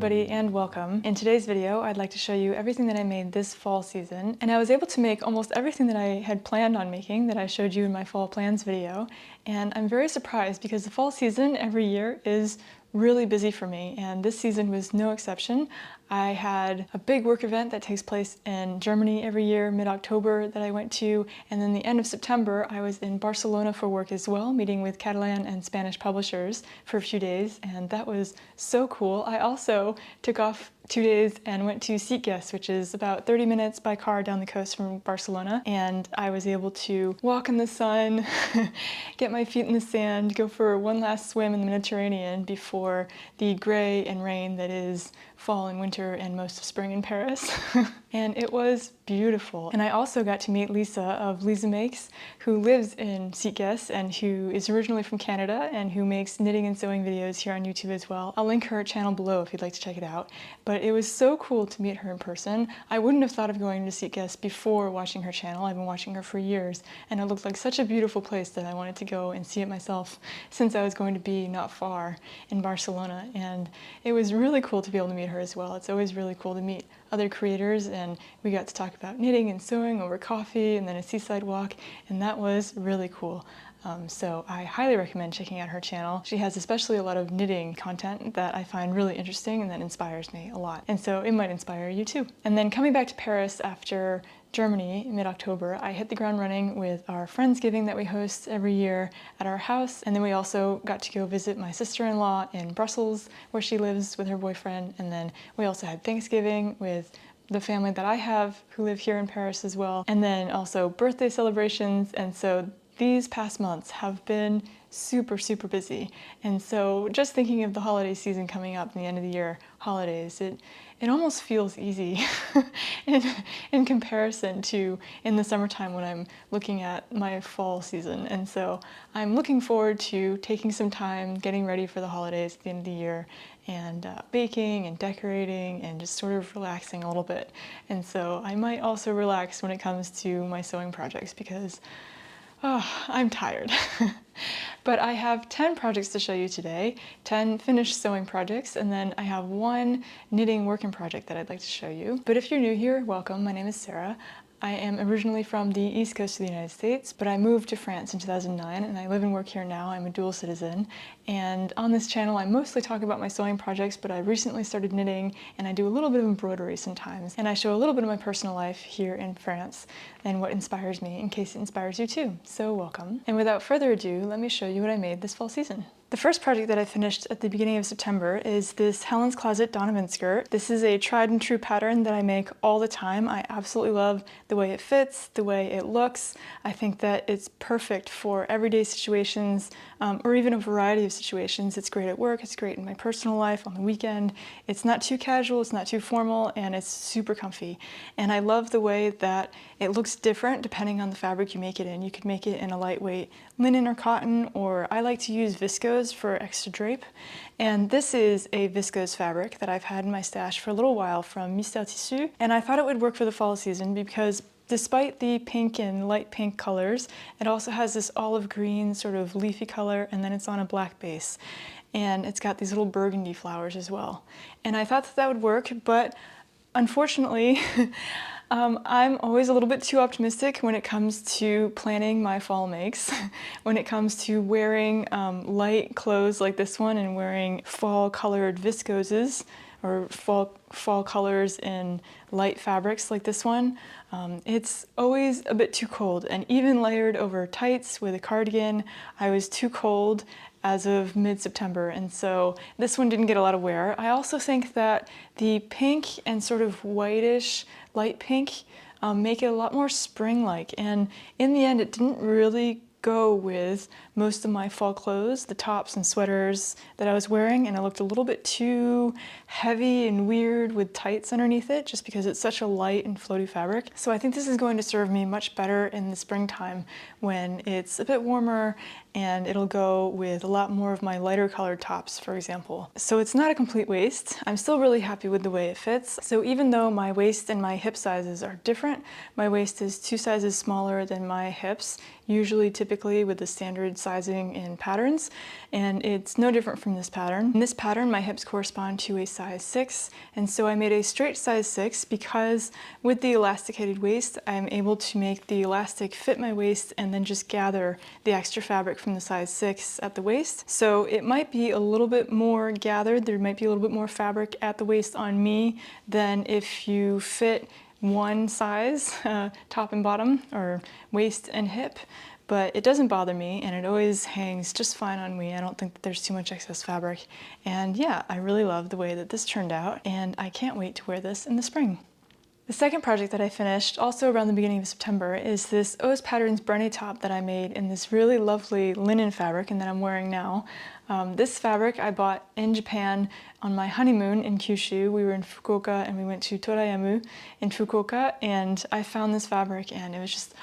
everybody and welcome. In today's video, I'd like to show you everything that I made this fall season. And I was able to make almost everything that I had planned on making that I showed you in my fall plans video. And I'm very surprised because the fall season every year is really busy for me, and this season was no exception. I had a big work event that takes place in Germany every year, mid-October, that I went to, and then the end of September I was in Barcelona for work as well, meeting with Catalan and Spanish publishers for a few days, and that was so cool. I also took off 2 days and went to Sitges, which is about 30 minutes by car down the coast from Barcelona, and I was able to walk in the sun, get my feet in the sand, go for one last swim in the Mediterranean before the gray and rain that is fall and winter and most of spring in Paris. And it was beautiful. And I also got to meet Lisa of Lisa Makes, who lives in Sitges and who is originally from Canada and who makes knitting and sewing videos here on YouTube as well. I'll link her channel below if you'd like to check it out. But it was so cool to meet her in person. I wouldn't have thought of going to Sitges before watching her channel. I've been watching her for years, and it looked like such a beautiful place that I wanted to go and see it myself since I was going to be not far in Barcelona. And it was really cool to be able to meet her as well. It's always really cool to meet other creators, and we got to talk about knitting and sewing over coffee and then a seaside walk, and that was really cool. So I highly recommend checking out her channel. She has especially a lot of knitting content that I find really interesting and that inspires me a lot. And so it might inspire you too. And then coming back to Paris after Germany in mid-October, I hit the ground running with our Friendsgiving that we host every year at our house. And then we also got to go visit my sister-in-law in Brussels, where she lives with her boyfriend. And then we also had Thanksgiving with the family that I have who live here in Paris as well. And then also birthday celebrations. And so these past months have been super busy. And so just thinking of the holiday season coming up and the end of the year holidays, it almost feels easy in comparison to in the summertime when I'm looking at my fall season. And so I'm looking forward to taking some time getting ready for the holidays at the end of the year and baking and decorating and just sort of relaxing a little bit. And so I might also relax when it comes to my sewing projects because I'm tired. But I have 10 projects to show you today, 10 finished sewing projects, and then I have one knitting work in project that I'd like to show you. But if you're new here, welcome. My name is Sarah. I am originally from the East Coast of the United States, but I moved to France in 2009 and I live and work here now. I'm a dual citizen. And on this channel, I mostly talk about my sewing projects, but I recently started knitting and I do a little bit of embroidery sometimes. And I show a little bit of my personal life here in France and what inspires me in case it inspires you too. So welcome. And without further ado, let me show you what I made this fall season. The first project that I finished at the beginning of September is this Helen's Closet Donovan skirt. This is a tried and true pattern that I make all the time. I absolutely love the way it fits, the way it looks. I think that it's perfect for everyday situations or even a variety of situations. It's great at work, it's great in my personal life, on the weekend. It's not too casual, it's not too formal, and it's super comfy. And I love the way that it looks different depending on the fabric you make it in. You could make it in a lightweight linen or cotton, or I like to use viscose for extra drape. And this is a viscose fabric that I've had in my stash for a little while from Mystère Tissu. And I thought it would work for the fall season because despite the pink and light pink colors, it also has this olive green sort of leafy color, and then it's on a black base. And it's got these little burgundy flowers as well. And I thought that that would work, but unfortunately, I'm always a little bit too optimistic when it comes to planning my fall makes. When it comes to wearing light clothes like this one and wearing fall colored viscoses or fall colors in light fabrics like this one, it's always a bit too cold. And even layered over tights with a cardigan, I was too cold as of mid-September, and so this one didn't get a lot of wear. I also think that the pink and sort of whitish light pink make it a lot more spring-like, and in the end it didn't really go with most of my fall clothes, the tops and sweaters that I was wearing, and it looked a little bit too heavy and weird with tights underneath it just because it's such a light and floaty fabric. So I think this is going to serve me much better in the springtime when it's a bit warmer, and it'll go with a lot more of my lighter colored tops, for example. So it's not a complete waist. I'm still really happy with the way it fits. So even though my waist and my hip sizes are different, my waist is 2 sizes smaller than my hips, usually typically with the standard sizing in patterns, and it's no different from this pattern. In this pattern, my hips correspond to a size 6, and so I made a straight size 6 because with the elasticated waist, I'm able to make the elastic fit my waist and then just gather the extra fabric from the size 6 at the waist. So it might be a little bit more gathered, there might be a little bit more fabric at the waist on me than if you fit one size, top and bottom, or waist and hip, but it doesn't bother me and it always hangs just fine on me. I don't think that there's too much excess fabric. And yeah, I really love the way that this turned out, and I can't wait to wear this in the spring. The second project that I finished, also around the beginning of September, is this Ose Patterns Brené top that I made in this really lovely linen fabric and that I'm wearing now. This fabric I bought in Japan on my honeymoon in Kyushu. We were in Fukuoka and we went to Torayamu in Fukuoka, and I found this fabric and it was just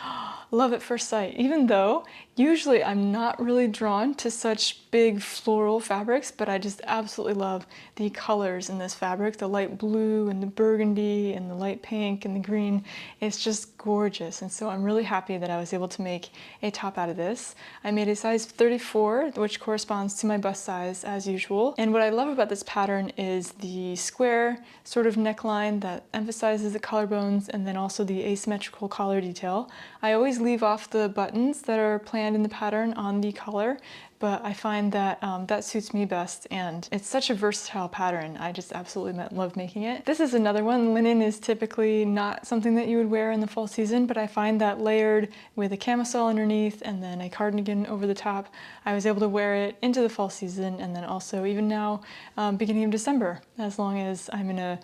love at first sight. Even though usually I'm not really drawn to such big floral fabrics, but I just absolutely love the colors in this fabric. The light blue and the burgundy and the light pink and the green. It's just gorgeous, and so I'm really happy that I was able to make a top out of this. I made a size 34, which corresponds to my bust size as usual. And what I love about this pattern is the square sort of neckline that emphasizes the collarbones, and then also the asymmetrical collar detail. I always leave off the buttons that are planned in the pattern on the collar, but I find that that suits me best, and it's such a versatile pattern. I just absolutely love making it. This is another one. Linen is typically not something that you would wear in the fall season, but I find that layered with a camisole underneath and then a cardigan over the top, I was able to wear it into the fall season, and then also even now, beginning of December, as long as I'm in a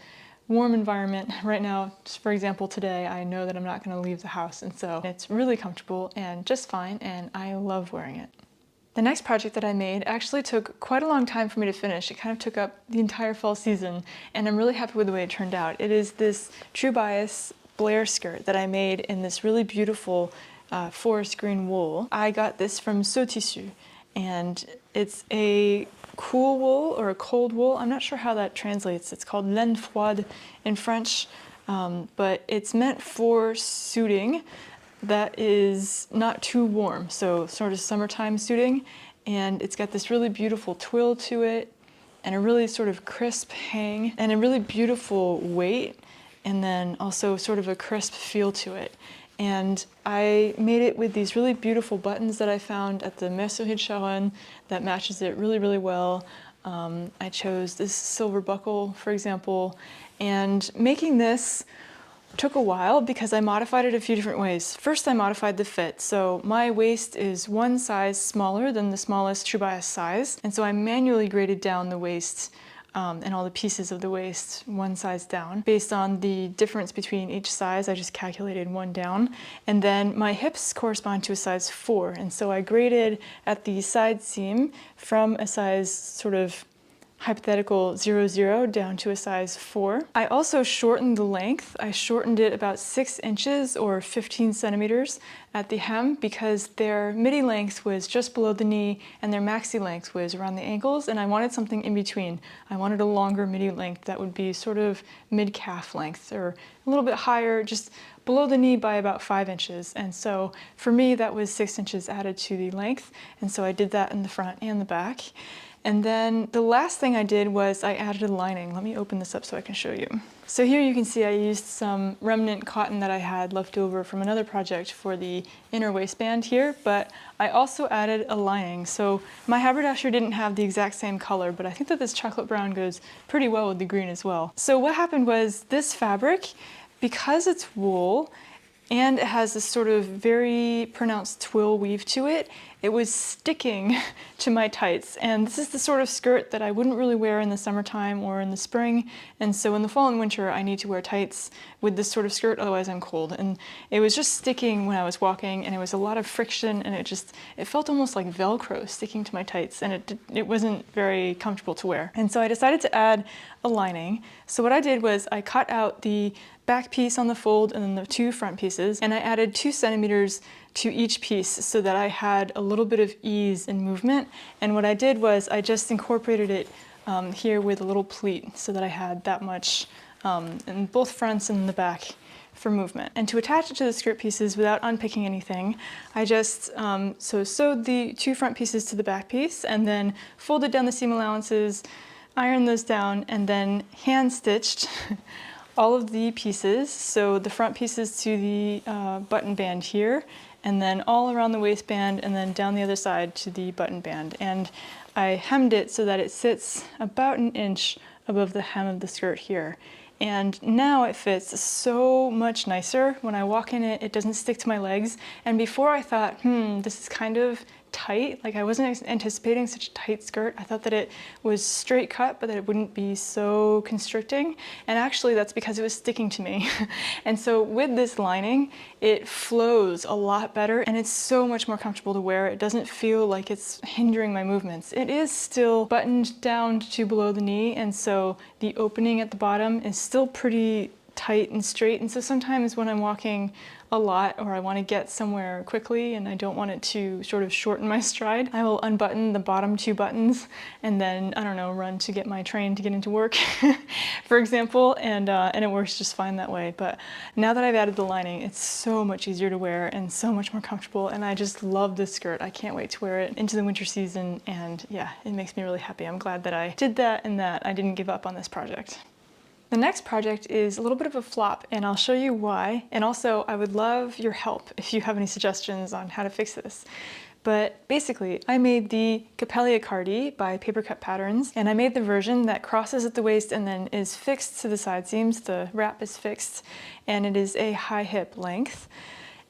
warm environment. Right now, just for example today, I know that I'm not going to leave the house, and so it's really comfortable and just fine, and I love wearing it. The next project that I made actually took quite a long time for me to finish. It kind of took up the entire fall season, and I'm really happy with the way it turned out. It is this True Bias Blair skirt that I made in this really beautiful forest green wool. I got this from So Tissu, and it's a cool wool or a cold wool. I'm not sure how that translates. It's called laine froide in French, but it's meant for suiting that is not too warm, so sort of summertime suiting, and it's got this really beautiful twill to it and a really sort of crisp hang and a really beautiful weight, and then also sort of a crisp feel to it. And I made it with these really beautiful buttons that I found at the Mercerie de Charonne that matches it really, really well. I chose this silver buckle, for example, and making this took a while because I modified it a few different ways. First, I modified the fit. So my waist is one size smaller than the smallest True Bias size, and so I manually graded down the waist and all the pieces of the waist one size down. Based on the difference between each size, I just calculated one down. And then my hips correspond to a size 4, and so I graded at the side seam from a size sort of hypothetical 0, down to a size 4. I also shortened the length. I shortened it about 6 inches or 15 centimeters at the hem because their midi length was just below the knee and their maxi length was around the ankles, and I wanted something in between. I wanted a longer midi length that would be sort of mid-calf length or a little bit higher, just below the knee by about 5 inches. And so for me, that was 6 inches added to the length, and so I did that in the front and the back. And then the last thing I did was I added a lining. Let me open this up so I can show you. So here you can see I used some remnant cotton that I had left over from another project for the inner waistband here, but I also added a lining. So my haberdasher didn't have the exact same color, but I think that this chocolate brown goes pretty well with the green as well. So what happened was this fabric, because it's wool, and it has this sort of very pronounced twill weave to it, it was sticking to my tights. And this is the sort of skirt that I wouldn't really wear in the summertime or in the spring. And so in the fall and winter, I need to wear tights with this sort of skirt, otherwise I'm cold. And it was just sticking when I was walking, and it was a lot of friction, and it felt almost like Velcro sticking to my tights, and it wasn't very comfortable to wear. And so I decided to add a lining. So what I did was I cut out the back piece on the fold and then the 2 front pieces, and I added 2 centimeters to each piece so that I had a little bit of ease in movement. And what I did was I just incorporated it here with a little pleat so that I had that much in both fronts and the back for movement. And to attach it to the skirt pieces without unpicking anything, I just sewed the 2 front pieces to the back piece and then folded down the seam allowances, ironed those down, and then hand stitched all of the pieces. So the front pieces to the button band here, and then all around the waistband, and then down the other side to the button band. And I hemmed it so that it sits about an inch above the hem of the skirt here. And now it fits so much nicer. When I walk in it, it doesn't stick to my legs. And before I thought, this is kind of tight. Like, I wasn't anticipating such a tight skirt. I thought that it was straight cut, but that it wouldn't be so constricting. And actually that's because it was sticking to me. And so with this lining, it flows a lot better and it's so much more comfortable to wear. It doesn't feel like it's hindering my movements. It is still buttoned down to below the knee, and so the opening at the bottom is still pretty tight and straight. And so sometimes when I'm walking a lot or I want to get somewhere quickly and I don't want it to sort of shorten my stride, I will unbutton the bottom 2 buttons and then, I don't know, run to get my train to get into work, for example, and it works just fine that way. But now that I've added the lining, it's so much easier to wear and so much more comfortable, and I just love this skirt. I can't wait to wear it into the winter season, and yeah, it makes me really happy. I'm glad that I did that and that I didn't give up on this project. The next project is a little bit of a flop, and I'll show you why. And also, I would love your help if you have any suggestions on how to fix this. But basically, I made the Coppélia Cardi by Papercut Patterns, and I made the version that crosses at the waist and then is fixed to the side seams. The wrap is fixed, and it is a high hip length.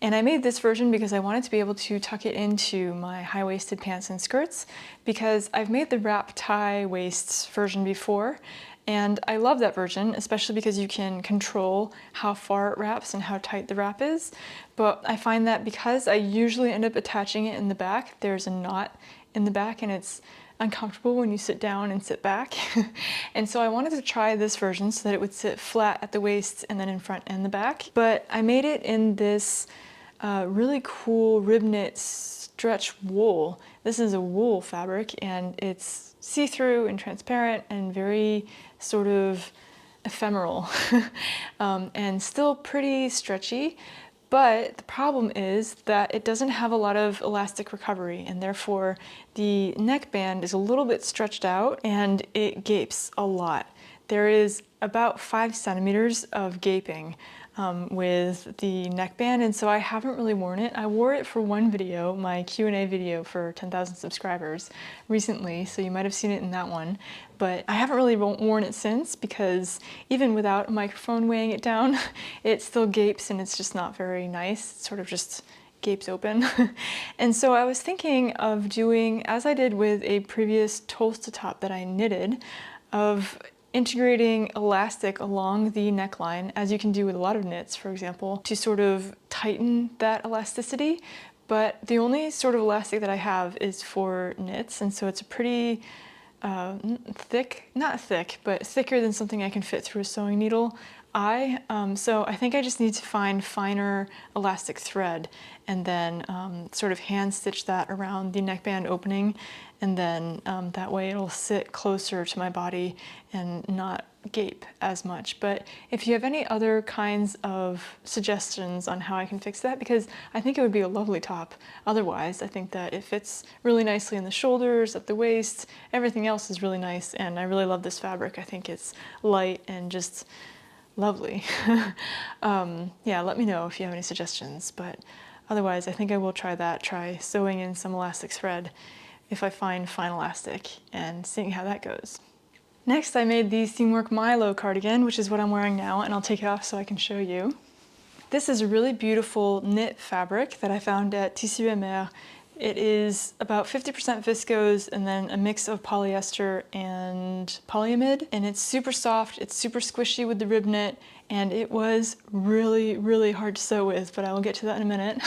And I made this version because I wanted to be able to tuck it into my high-waisted pants and skirts, because I've made the wrap tie waist version before, and I love that version, especially because you can control how far it wraps and how tight the wrap is. But I find that because I usually end up attaching it in the back, there's a knot in the back and it's uncomfortable when you sit down and sit back. And so I wanted to try this version so that it would sit flat at the waist and then in front and the back. But I made it in this really cool rib knit stretch wool. This is a wool fabric and it's see-through and transparent and very sort of ephemeral and still pretty stretchy. But the problem is that it doesn't have a lot of elastic recovery, and therefore the neckband is a little bit stretched out and it gapes a lot. There is about 5 centimeters of gaping with the neckband, and so I haven't really worn it. I wore it for one video, my Q&A video for 10,000 subscribers recently, so you might have seen it in that one, but I haven't really worn it since because even without a microphone weighing it down, it still gapes and it's just not very nice. It sort of just gapes open. And so I was thinking of doing, as I did with a previous Tulsa top that I knitted, of integrating elastic along the neckline, as you can do with a lot of knits, for example, to sort of tighten that elasticity. But the only sort of elastic that I have is for knits, and so it's a pretty thick, not thick, but thicker than something I can fit through a sewing needle so I think I just need to find finer elastic thread and then sort of hand stitch that around the neckband opening, and then that way it'll sit closer to my body and not gape as much. But if you have any other kinds of suggestions on how I can fix that, because I think it would be a lovely top otherwise. I think that it fits really nicely in the shoulders, at the waist, everything else is really nice, and I really love this fabric. I think it's light and just lovely. Yeah, let me know if you have any suggestions, but otherwise I think I will try sewing in some elastic thread if I find fine elastic and seeing how that goes. Next, I made the Seamwork Milo cardigan, which is what I'm wearing now, and I'll take it off so I can show you. This is a really beautiful knit fabric that I found at Tissu Mer. It is about 50% viscose and then a mix of polyester and polyamide, and it's super soft, it's super squishy with the rib knit, and it was really, really hard to sew with, but I will get to that in a minute.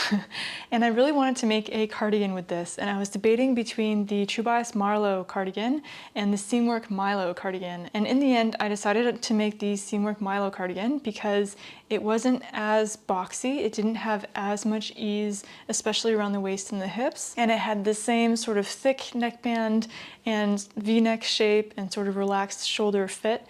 And I really wanted to make a cardigan with this, and I was debating between the True Bias Marlo cardigan and the Seamwork Milo cardigan. And in the end, I decided to make the Seamwork Milo cardigan because it wasn't as boxy, it didn't have as much ease, especially around the waist and the hips, and it had the same sort of thick neckband and V-neck shape and sort of relaxed shoulder fit.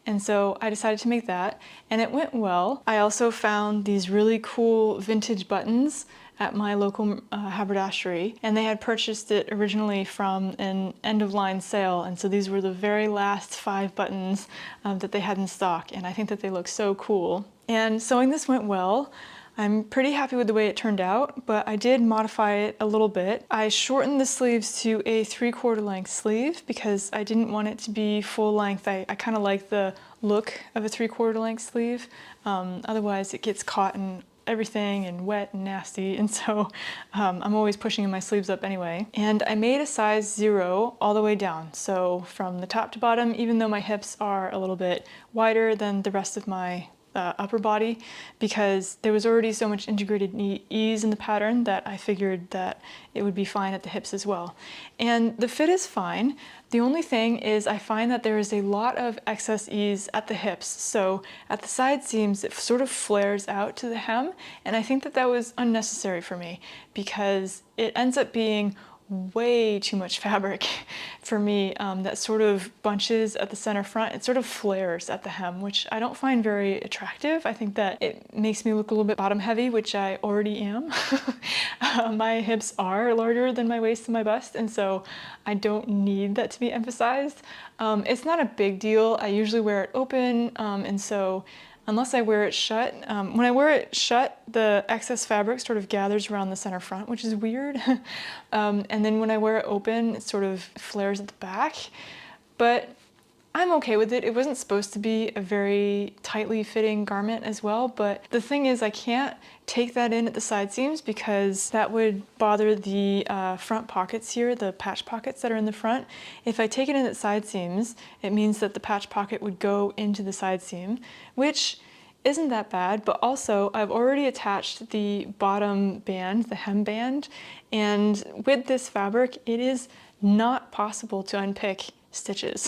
And so I decided to make that, and it went well. I also found these really cool vintage buttons at my local haberdashery, and they had purchased it originally from an end-of-line sale, and so these were the very last 5 buttons that they had in stock, and I think that they look so cool. And sewing this went well. I'm pretty happy with the way it turned out, but I did modify it a little bit. I shortened the sleeves to a 3/4 length sleeve because I didn't want it to be full length. I kind of like the look of a 3/4 length sleeve. Otherwise it gets caught in everything and wet and nasty, and so I'm always pushing my sleeves up anyway. And I made a size 0 all the way down, so from the top to bottom, even though my hips are a little bit wider than the rest of my upper body, because there was already so much integrated ease in the pattern that I figured that it would be fine at the hips as well. And the fit is fine. The only thing is I find that there is a lot of excess ease at the hips. So at the side seams, it sort of flares out to the hem, and I think that that was unnecessary for me because it ends up being way too much fabric for me that sort of bunches at the center front. It sort of flares at the hem, which I don't find very attractive. I think that it makes me look a little bit bottom heavy, which I already am. My hips are larger than my waist and my bust, and so I don't need that to be emphasized. It's not a big deal. I usually wear it open, and so unless I wear it shut. When I wear it shut, the excess fabric sort of gathers around the center front, which is weird. And then when I wear it open, it sort of flares at the back. But I'm okay with it. It wasn't supposed to be a very tightly fitting garment as well, but the thing is I can't take that in at the side seams because that would bother the front pockets here, the patch pockets that are in the front. If I take it in at side seams, it means that the patch pocket would go into the side seam, which isn't that bad, but also I've already attached the bottom band, the hem band, and with this fabric, it is not possible to unpick stitches.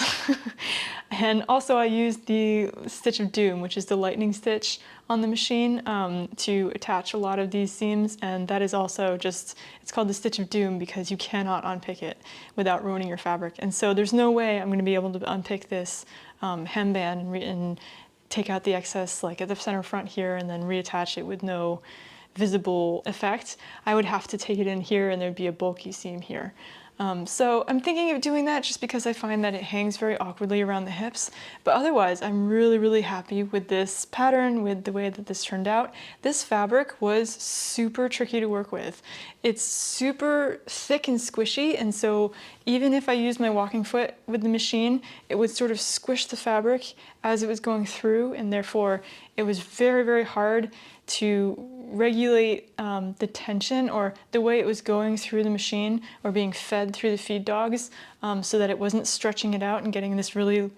And also I used the stitch of doom, which is the lightning stitch on the machine, to attach a lot of these seams, and that is also just, it's called the stitch of doom because you cannot unpick it without ruining your fabric. And so there's no way I'm going to be able to unpick this hem band and take out the excess like at the center front here and then reattach it with no visible effect. I would have to take it in here and there'd be a bulky seam here. So I'm thinking of doing that just because I find that it hangs very awkwardly around the hips, but otherwise I'm really, really happy with this pattern, with the way that this turned out. This fabric was super tricky to work with. It's super thick and squishy, and so even if I used my walking foot with the machine, it would sort of squish the fabric as it was going through, and therefore it was very, very hard to regulate the tension or the way it was going through the machine or being fed through the feed dogs, so that it wasn't stretching it out and getting this really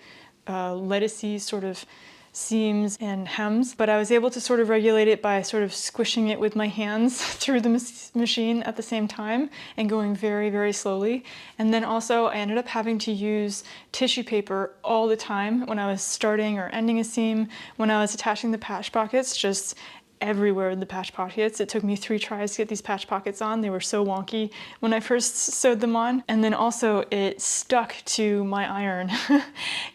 lettucey sort of seams and hems. But I was able to sort of regulate it by sort of squishing it with my hands through the machine at the same time and going very, very slowly. And then also I ended up having to use tissue paper all the time when I was starting or ending a seam, when I was attaching the patch pockets, just everywhere in the patch pockets. It took me 3 tries to get these patch pockets on. They were so wonky when I first sewed them on. And then also it stuck to my iron.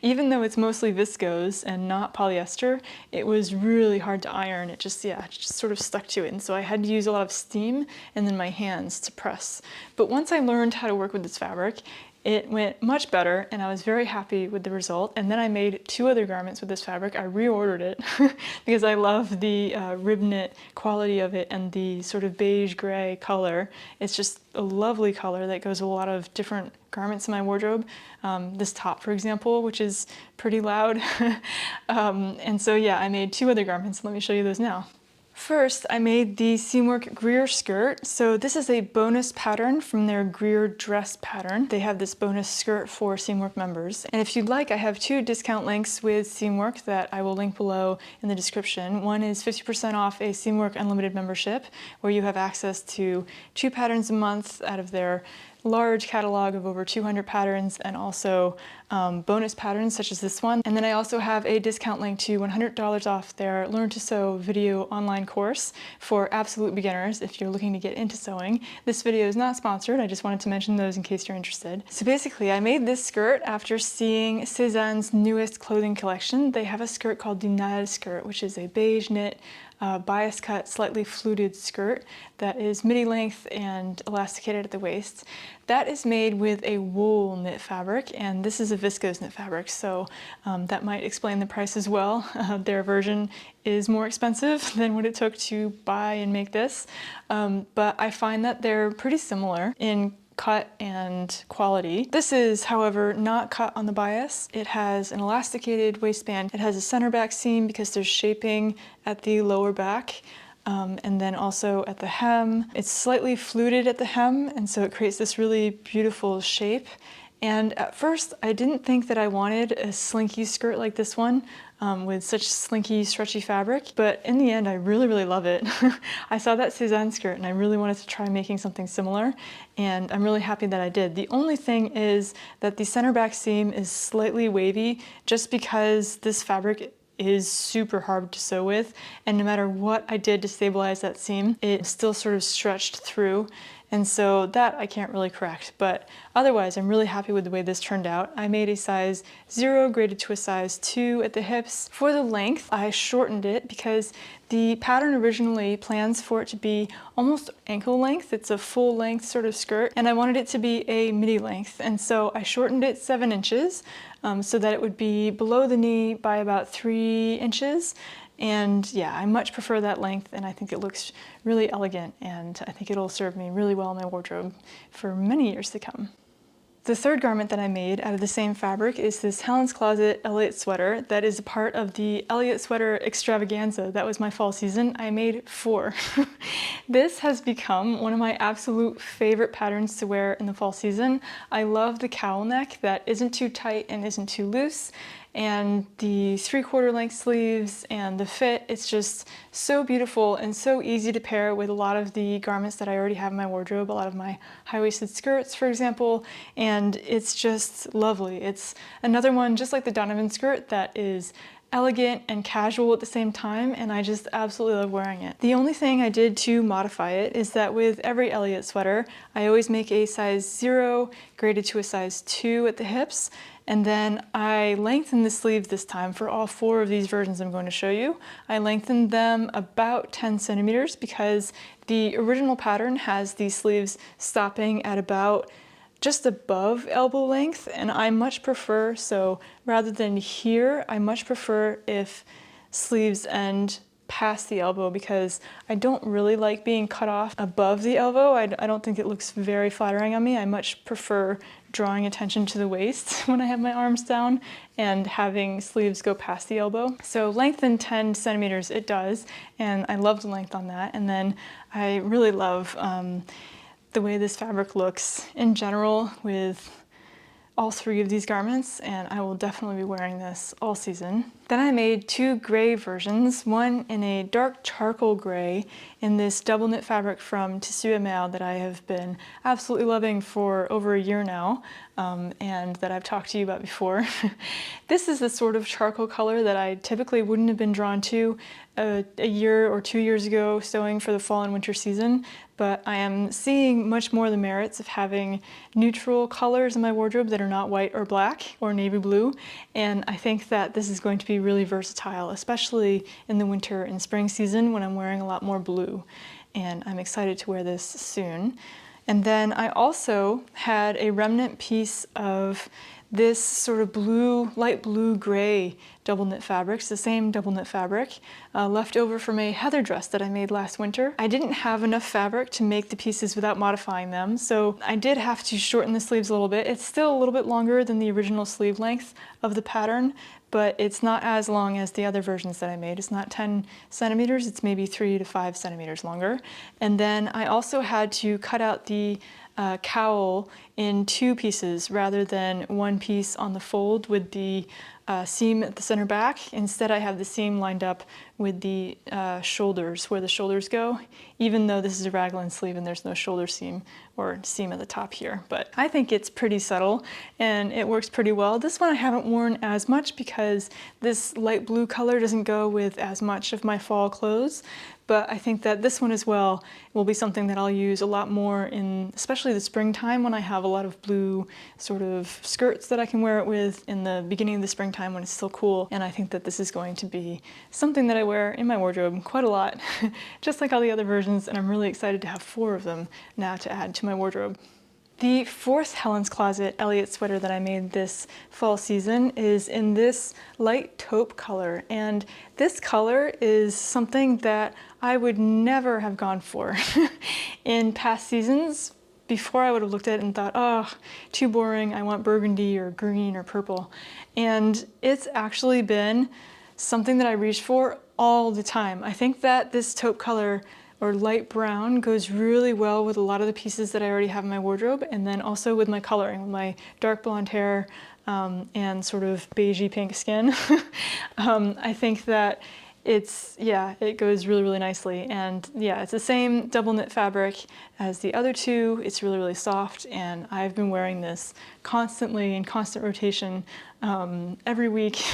Even though it's mostly viscose and not polyester, it was really hard to iron. It just, yeah, it just sort of stuck to it. And so I had to use a lot of steam and then my hands to press. But once I learned how to work with this fabric, it went much better and I was very happy with the result. And then I made 2 other garments with this fabric. I reordered it because I love the rib knit quality of it and the sort of beige gray color. It's just a lovely color that goes with a lot of different garments in my wardrobe. This top, for example, which is pretty loud. And so yeah, I made 2 other garments. Let me show you those now. First, I made the Seamwork Greer skirt. So this is a bonus pattern from their Greer dress pattern. They have this bonus skirt for Seamwork members. And if you'd like, I have 2 discount links with Seamwork that I will link below in the description. One is 50% off a Seamwork Unlimited membership, where you have access to 2 patterns a month out of their large catalog of over 200 patterns and also bonus patterns such as this one. And then I also have a discount link to $100 off their Learn to Sew video online course for absolute beginners if you're looking to get into sewing. This video is not sponsored, I just wanted to mention those in case you're interested. So basically I made this skirt after seeing Cézanne's newest clothing collection. They have a skirt called the Nile skirt, which is a beige knit bias cut, slightly fluted skirt that is midi length and elasticated at the waist. That is made with a wool knit fabric, and this is a viscose knit fabric, so that might explain the price as well. Their version is more expensive than what it took to buy and make this, but I find that they're pretty similar in cut and quality. This is, however, not cut on the bias. It has an elasticated waistband. It has a center back seam because there's shaping at the lower back. And then also at the hem. It's slightly fluted at the hem, and so it creates this really beautiful shape. And at first, I didn't think that I wanted a slinky skirt like this one with such slinky, stretchy fabric, but in the end, I really love it. I saw that Cézanne skirt and I really wanted to try making something similar, and I'm really happy that I did. The only thing is that the center back seam is slightly wavy just because this fabric is super hard to sew with, and no matter what I did to stabilize that seam, it still sort of stretched through. And so that I can't really correct, but otherwise I'm really happy with the way this turned out. I made a size 0 graded to a size 2 at the hips. For the length, I shortened it because the pattern originally plans for it to be almost ankle length. It's a full length sort of skirt, and I wanted it to be a midi length. And so I shortened it 7 inches so that it would be below the knee by about 3 inches. And yeah, I much prefer that length, and I think it looks really elegant, and I think it'll serve me really well in my wardrobe for many years to come. The third garment that I made out of the same fabric is this Helen's Closet Elliot sweater that is a part of the Elliot sweater extravaganza. That was my fall season. I made 4. This has become one of my absolute favorite patterns to wear in the fall season. I love the cowl neck that isn't too tight and isn't too loose, and the 3/4 length sleeves and the fit. It's just so beautiful and so easy to pair with a lot of the garments that I already have in my wardrobe, a lot of my high-waisted skirts, for example, and it's just lovely. It's another one, just like the Donovan skirt, that is elegant and casual at the same time, and I just absolutely love wearing it. The only thing I did to modify it is that with every Elliot sweater, I always make a size 0 graded to a size 2 at the hips, and then I lengthened the sleeves this time for all 4 of these versions I'm going to show you. I lengthened them about 10 centimeters because the original pattern has the sleeves stopping at about just above elbow length, and I much prefer, so rather than here, I much prefer if sleeves end past the elbow because I don't really like being cut off above the elbow. I don't think it looks very flattering on me. I much prefer drawing attention to the waist when I have my arms down and having sleeves go past the elbow. So lengthen 10 centimeters it does, and I love the length on that. And then I really love the way this fabric looks in general with all 3 of these garments, and I will definitely be wearing this all season. Then I made 2 gray versions, one in a dark charcoal gray in this double knit fabric from Tissu Mail that I have been absolutely loving for over a year now, and that I've talked to you about before. This is the sort of charcoal color that I typically wouldn't have been drawn to a year or 2 years ago sewing for the fall and winter season, but I am seeing much more the merits of having neutral colors in my wardrobe that are not white or black or navy blue, and I think that this is going to be really versatile, especially in the winter and spring season when I'm wearing a lot more blue, and I'm excited to wear this soon. And then I also had a remnant piece of this sort of blue, light blue gray double knit fabrics, the same double knit fabric, left over from a heather dress that I made last winter. I didn't have enough fabric to make the pieces without modifying them, so I did have to shorten the sleeves a little bit. It's still a little bit longer than the original sleeve length of the pattern, but it's not as long as the other versions that I made. It's not 10 centimeters, it's maybe 3 to 5 centimeters longer. And then I also had to cut out the cowl in 2 pieces rather than 1 piece on the fold with the seam at the center back. Instead, I have the seam lined up with the shoulders, where the shoulders go, even though this is a raglan sleeve and there's no shoulder seam or seam at the top here. But I think it's pretty subtle and it works pretty well. This one I haven't worn as much because this light blue color doesn't go with as much of my fall clothes. But I think that this one as well will be something that I'll use a lot more in, especially the springtime, when I have a lot of blue sort of skirts that I can wear it with in the beginning of the springtime when it's still cool. And I think that this is going to be something that I wear in my wardrobe quite a lot, just like all the other versions, and I'm really excited to have 4 of them now to add to my wardrobe. The 4th Helen's Closet Elliot sweater that I made this fall season is in this light taupe color, and this color is something that I would never have gone for in past seasons. Before, I would have looked at it and thought, oh, too boring, I want burgundy or green or purple. And it's actually been something that I reach for all the time. I think that this taupe color or light brown goes really well with a lot of the pieces that I already have in my wardrobe, and then also with my coloring, with my dark blonde hair and sort of beigey pink skin. I think that it goes really, really nicely. And yeah, it's the same double knit fabric as the other 2. It's really, really soft, and I've been wearing this constantly in constant rotation every week,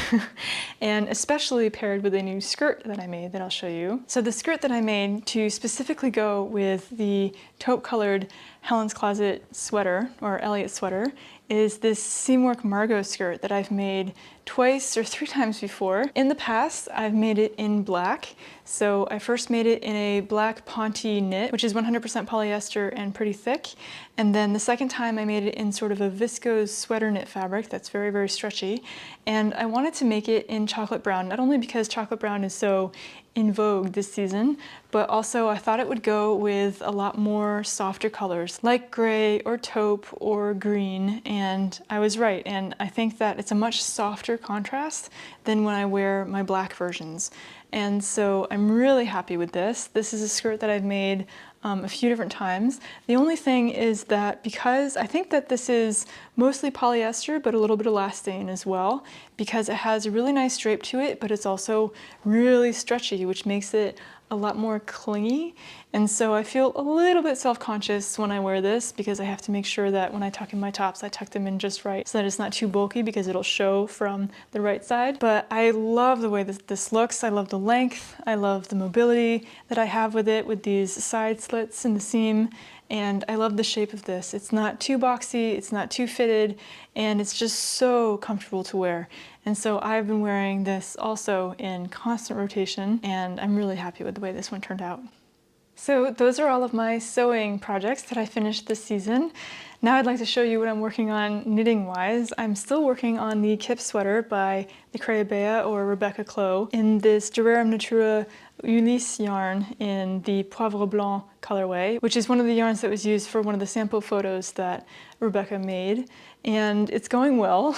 and especially paired with a new skirt that I made that I'll show you. So the skirt that I made to specifically go with the taupe colored Helen's Closet sweater, or Elliot sweater, is this Seamwork Margo skirt that I've made twice or 3 times before. In the past, I've made it in black. So I first made it in a black Ponte knit, which is 100% polyester and pretty thick. And then the second time I made it in sort of a viscose sweater knit fabric that's very, very stretchy. And I wanted to make it in chocolate brown, not only because chocolate brown is so in vogue this season, but also I thought it would go with a lot more softer colors like gray or taupe or green, and I was right. And I think that it's a much softer contrast than when I wear my black versions. And so I'm really happy with this. This is a skirt that I've made a few different times. The only thing is that because I think that this is mostly polyester, but a little bit elastane as well, because it has a really nice drape to it, but it's also really stretchy, which makes it a lot more clingy. And so I feel a little bit self-conscious when I wear this, because I have to make sure that when I tuck in my tops, I tuck them in just right so that it's not too bulky, because it'll show from the right side. But I love the way that this looks. I love the length. I love the mobility that I have with it, with these side slits in the seam. And I love the shape of this. It's not too boxy, it's not too fitted, and it's just so comfortable to wear. And so I've been wearing this also in constant rotation, and I'm really happy with the way this one turned out. So those are all of my sewing projects that I finished this season. Now I'd like to show you what I'm working on knitting-wise. I'm still working on the Kip sweater by the Coppélia or Rebecca Clow in this Durare Natura Ulysse yarn in the Poivre Blanc colorway, which is one of the yarns that was used for one of the sample photos that Rebecca made. And it's going well.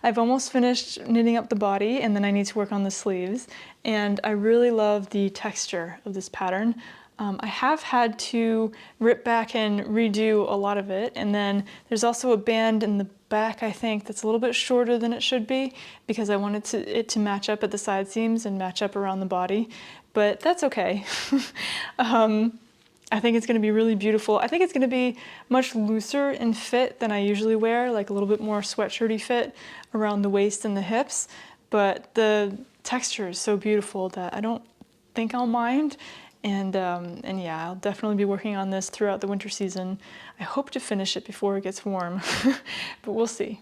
I've almost finished knitting up the body, and then I need to work on the sleeves. And I really love the texture of this pattern. I have had to rip back and redo a lot of it, and then there's also a band in the back, I think, that's a little bit shorter than it should be, because I wanted it to match up at the side seams and match up around the body, but that's okay. I think it's going to be really beautiful. I think it's going to be much looser in fit than I usually wear, like a little bit more sweatshirty fit around the waist and the hips, but the texture is so beautiful that I don't think I'll mind. And yeah, I'll definitely be working on this throughout the winter season. I hope to finish it before it gets warm, but we'll see.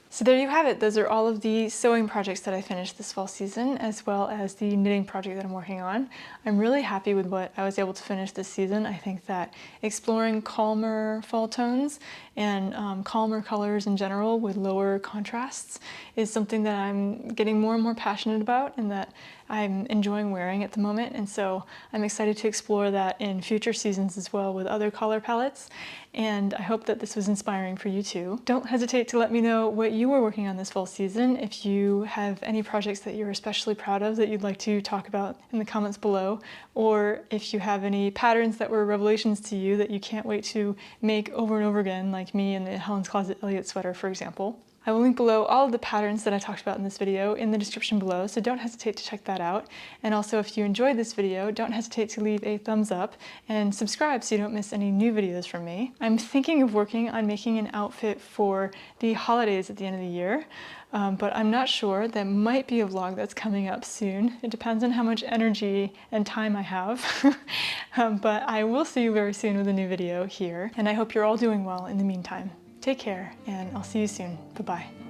So there you have it. Those are all of the sewing projects that I finished this fall season, as well as the knitting project that I'm working on. I'm really happy with what I was able to finish this season. I think that exploring calmer fall tones and calmer colors in general with lower contrasts is something that I'm getting more and more passionate about, and that I'm enjoying wearing at the moment, and so I'm excited to explore that in future seasons as well with other color palettes, and I hope that this was inspiring for you too. Don't hesitate to let me know what you were working on this fall season. If you have any projects that you're especially proud of that you'd like to talk about in the comments below, or if you have any patterns that were revelations to you that you can't wait to make over and over again, like me in the Helen's Closet Elliot sweater, for example. I will link below all of the patterns that I talked about in this video in the description below, so don't hesitate to check that out. And also, if you enjoyed this video, don't hesitate to leave a thumbs up and subscribe so you don't miss any new videos from me. I'm thinking of working on making an outfit for the holidays at the end of the year, but I'm not sure. That might be a vlog that's coming up soon. It depends on how much energy and time I have. But I will see you very soon with a new video here, and I hope you're all doing well in the meantime. Take care, and I'll see you soon. Bye-bye.